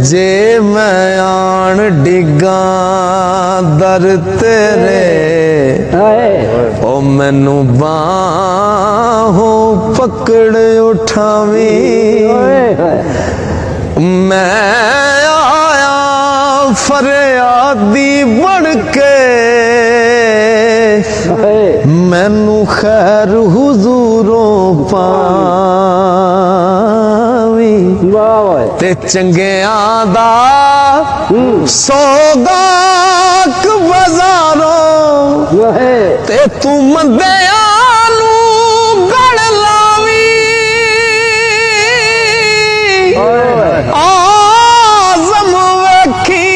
जे मैं आन डिगा दर तेरे ओ मैनू बाहों पकड़ उठावी मैं आया फरियादी बन के मैनू खैर हुजूरों पावी ते चंगियां दा सौगाक बाजारों ते तू मंदियां नू गड़ लावी आज़म वेखी